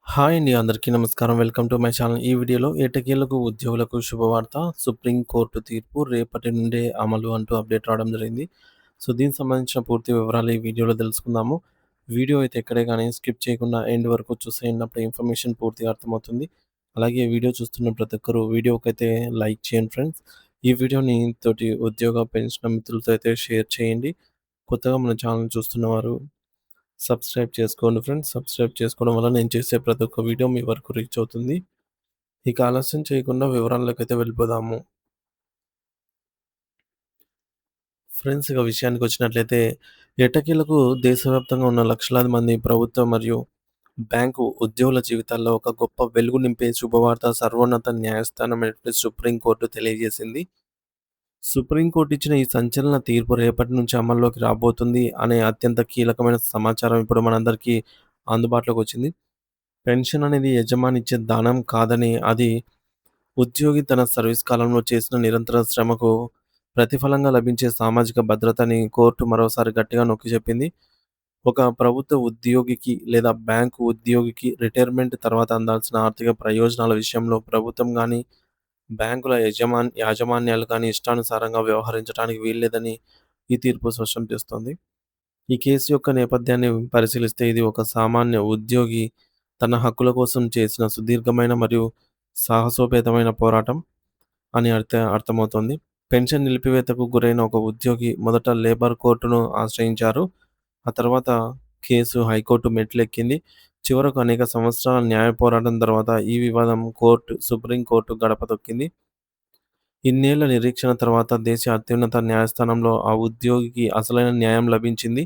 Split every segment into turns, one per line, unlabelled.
Hi అండి. అందరికీ నమస్కారం. Welcome to my channel. ఈ వీడియోలో ఎట్టకేలకు ఉద్యోగులకు శుభవార్త. సుప్రీం కోర్టు తీర్పు రేపటి నుండే అమలు అంటూ అప్డేట్ రావడం జరిగింది. సో, దీనికి సంబంధించిన పూర్తి వివరాలు ఈ వీడియోలో తెలుసుకుందాము. వీడియో అయితే ఎక్కడే గాని స్కిప్ చేయకుండా ఎండ్ వరకు చూసేయండి. అప్పుడు ఇన్ఫర్మేషన్ పూర్తిగా అర్థమవుతుంది. అలాగే వీడియో చూస్తున్న ప్రతి ఒక్కరు వీడియోకైతే లైక్ చేయండి ఫ్రెండ్స్. ఈ వీడియోని తోటి ఉద్యోగ పెన్షన్ మిత్రులతో అయితే షేర్ చేయండి. కొత్తగా మన ఛానల్ చూస్తున్నవారు సబ్స్క్రైబ్ చేసుకోండి ఫ్రెండ్స్. సబ్స్క్రైబ్ చేసుకోవడం వల్ల నేను చేసే ప్రతి ఒక్క వీడియో మీ వరకు రీచ్ అవుతుంది. ఇక ఆలస్యం చేయకుండా వివరాల్లోకైతే వెళ్ళిపోదాము. ఫ్రెండ్స్ ఇక విషయానికొచ్చినట్లయితే ఎట్టకేలకు దేశవ్యాప్తంగా ఉన్న లక్షలాది మంది ప్రభుత్వ మరియు బ్యాంకు ఉద్యోగుల జీవితాల్లో ఒక గొప్ప వెలుగు నింపే శుభవార్త సర్వోన్నత న్యాయస్థానమైనటువంటి సుప్రీం కోర్టు తెలియజేసింది. సుప్రీం కోర్టు ఇచ్చిన ఈ సంచలన తీర్పు రేపటి నుంచి అమల్లోకి రాబోతుంది అనే అత్యంత కీలకమైన సమాచారం ఇప్పుడు మనందరికీ అందుబాటులోకొచ్చింది. పెన్షన్ అనేది యజమాని ఇచ్చే దానం కాదని, అది ఉద్యోగి తన సర్వీస్ కాలంలో చేసిన నిరంతర శ్రమకు ప్రతిఫలంగా లభించే సామాజిక భద్రతని కోర్టు మరోసారి గట్టిగా నొక్కి చెప్పింది. ఒక ప్రభుత్వ ఉద్యోగికి లేదా బ్యాంకు ఉద్యోగికి రిటైర్మెంట్ తర్వాత అందాల్సిన ఆర్థిక ప్రయోజనాల విషయంలో ప్రభుత్వం గానీ, బ్యాంకుల యాజమాన్యాలు కానీ ఇష్టానుసారంగా వ్యవహరించడానికి వీల్లేదని ఈ తీర్పు స్పష్టం చేస్తోంది. ఈ కేసు యొక్క నేపథ్యాన్ని పరిశీలిస్తే ఇది ఒక సామాన్య ఉద్యోగి తన హక్కుల కోసం చేసిన సుదీర్ఘమైన మరియు సాహసోపేతమైన పోరాటం అని అర్థమవుతోంది. పెన్షన్ నిలిపివేతకు గురైన ఒక ఉద్యోగి మొదట లేబర్ కోర్టును ఆశ్రయించారు. ఆ తర్వాత కేసు హైకోర్టు మెట్లెక్కింది. చివరకు అనేక సంవత్సరాల న్యాయ పోరాటం తర్వాత ఈ వివాదం సుప్రీం కోర్టు గడప తొక్కింది. ఇన్నేళ్ల నిరీక్షణ తర్వాత దేశ అత్యున్నత న్యాయస్థానంలో ఆ ఉద్యోగికి అసలైన న్యాయం లభించింది.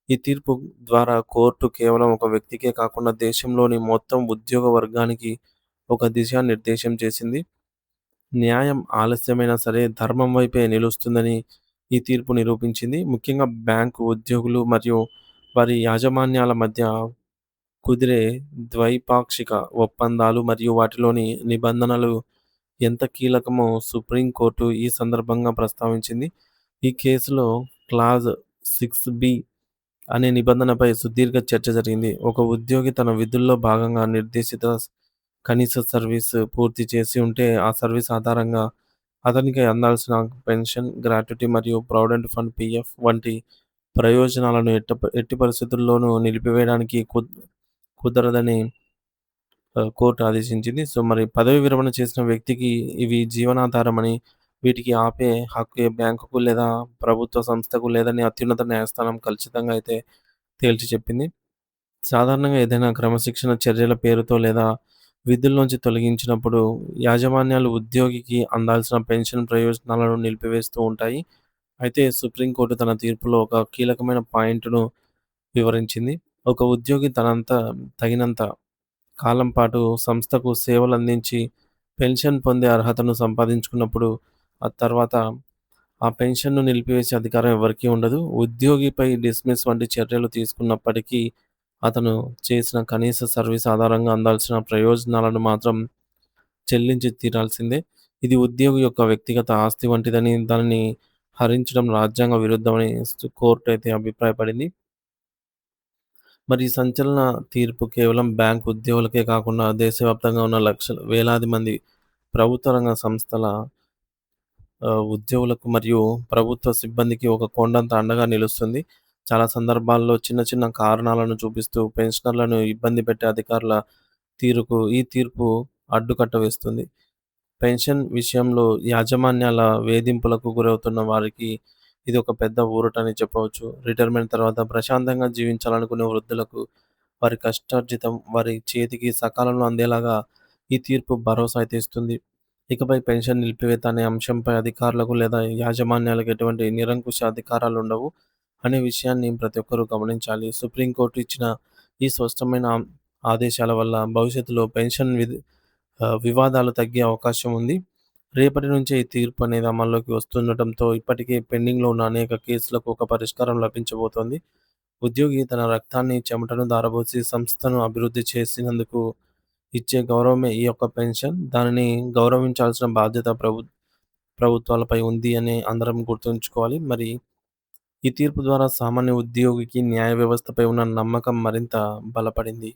ఈ తీర్పు ద్వారా కోర్టు కేవలం ఒక వ్యక్తికే కాకుండా దేశంలోని మొత్తం ఉద్యోగ వర్గానికి ఒక దిశానిర్దేశం చేసింది. న్యాయం ఆలస్యమైనా సరే ధర్మం వైపే నిలుస్తుందని ఈ తీర్పు నిరూపించింది. ముఖ్యంగా బ్యాంకు ఉద్యోగులు మరియు వారి యాజమాన్యాల మధ్య కుదిరే ద్వైపాక్షిక ఒప్పందాలు మరియు వాటిలోని నిబంధనలు ఎంత కీలకమో సుప్రీం కోర్టు ఈ సందర్భంగా ప్రస్తావించింది. ఈ కేసులో క్లాజ్ 6(b) అనే నిబంధనపై సుదీర్ఘ చర్చ జరిగింది. ఒక ఉద్యోగి తన విధుల్లో భాగంగా నిర్దేశిత కనీస సర్వీస్ పూర్తి చేసి ఉంటే, ఆ సర్వీస్ ఆధారంగా అతనికి అందాల్సిన పెన్షన్, గ్రాట్యుటీ మరియు ప్రావిడెంట్ ఫండ్ (పీఎఫ్) వంటి ప్రయోజనాలను ఎట్టి పరిస్థితుల్లోనూ నిలిపివేయడానికి కుదరదని కోర్టు ఆదేశించింది. సో, మరి పదవి విరమణ చేసిన వ్యక్తికి ఇవి జీవనాధారమని, వీటికి ఆపే హక్కు ఏ బ్యాంకుకు లేదా ప్రభుత్వ సంస్థకు లేదని అత్యున్నత న్యాయస్థానం ఖచ్చితంగా అయితే తేల్చి చెప్పింది. సాధారణంగా ఏదైనా క్రమశిక్షణ చర్యల పేరుతో లేదా విధుల్లోంచి తొలగించినప్పుడు యాజమాన్యాలు ఉద్యోగికి అందాల్సిన పెన్షన్ ప్రయోజనాలను నిలిపివేస్తూ ఉంటాయి. అయితే సుప్రీంకోర్టు తన తీర్పులో ఒక కీలకమైన పాయింట్‌ను వివరించింది. ఒక ఉద్యోగి తగినంత కాలం పాటు సంస్థకు సేవలందించి పెన్షన్ పొందే అర్హతను సంపాదించుకున్నప్పుడు, ఆ తర్వాత ఆ పెన్షన్‌ను నిలిపివేసే అధికారం ఎవరికీ ఉండదు. ఉద్యోగిపై డిస్మిస్ వంటి చర్యలు తీసుకున్నప్పటికీ, అతను చేసిన కనీస సర్వీస్ ఆధారంగా అందాల్సిన ప్రయోజనాలను మాత్రం చెల్లించి తీరాల్సిందే. ఇది ఉద్యోగి యొక్క వ్యక్తిగత ఆస్తి వంటిదని, దానిని హరించడం రాజ్యాంగ విరుద్ధమని కోర్టు అయితే అభిప్రాయపడింది. మరి ఈ సంచలన తీర్పు కేవలం బ్యాంక్ ఉద్యోగులకే కాకుండా దేశవ్యాప్తంగా ఉన్న వేలాది మంది ప్రభుత్వ రంగ సంస్థల ఉద్యోగులకు మరియు ప్రభుత్వ సిబ్బందికి ఒక కొండంత అండగా నిలుస్తుంది. చాలా సందర్భాల్లో చిన్న చిన్న కారణాలను చూపిస్తూ పెన్షనర్లను ఇబ్బంది పెట్టే అధికారుల ఈ తీర్పు అడ్డుకట్ట వేస్తుంది. పెన్షన్ విషయంలో యాజమాన్యాల వేధింపులకు గురవుతున్న వారికి ఇది ఒక పెద్ద ఊరటని చెప్పవచ్చు. రిటైర్మెంట్ తర్వాత ప్రశాంతంగా జీవించాలనుకునే వృద్ధులకు వారి కష్టార్జితం వారి చేతికి సకాలంలో అందేలాగా ఈ తీర్పు భరోసా అయితే ఇస్తుంది. ఇకపై పెన్షన్ నిలిపివేత అనే అంశంపై అధికారులకు లేదా యాజమాన్యాలకు ఎటువంటి నిరంకుశ అధికారాలుండవు అనే విషయాన్ని ప్రతి ఒక్కరూ గమనించాలి. సుప్రీంకోర్టు ఇచ్చిన ఈ స్పష్టమైన ఆదేశాల వల్ల భవిష్యత్తులో వివాదాలు తగ్గే అవకాశం ఉంది. రేపటి నుంచే ఈ తీర్పు అనేది అమల్లోకి వస్తుండటంతో ఇప్పటికే పెండింగ్‌లో ఉన్న అనేక కేసులకు ఒక పరిష్కారం లభించబోతోంది. ఉద్యోగి తన రక్తాన్ని, చెమటను ధారపోసి సంస్థను అభివృద్ధి చేసినందుకు ఇచ్చే గౌరవమే ఈ యొక్క పెన్షన్. దానిని గౌరవించాల్సిన బాధ్యత ప్రభుత్వాలపై ఉంది అని అందరం గుర్తుంచుకోవాలి. మరి ఈ తీర్పు ద్వారా సామాన్య ఉద్యోగికి న్యాయ వ్యవస్థపై ఉన్న నమ్మకం మరింత బలపడింది.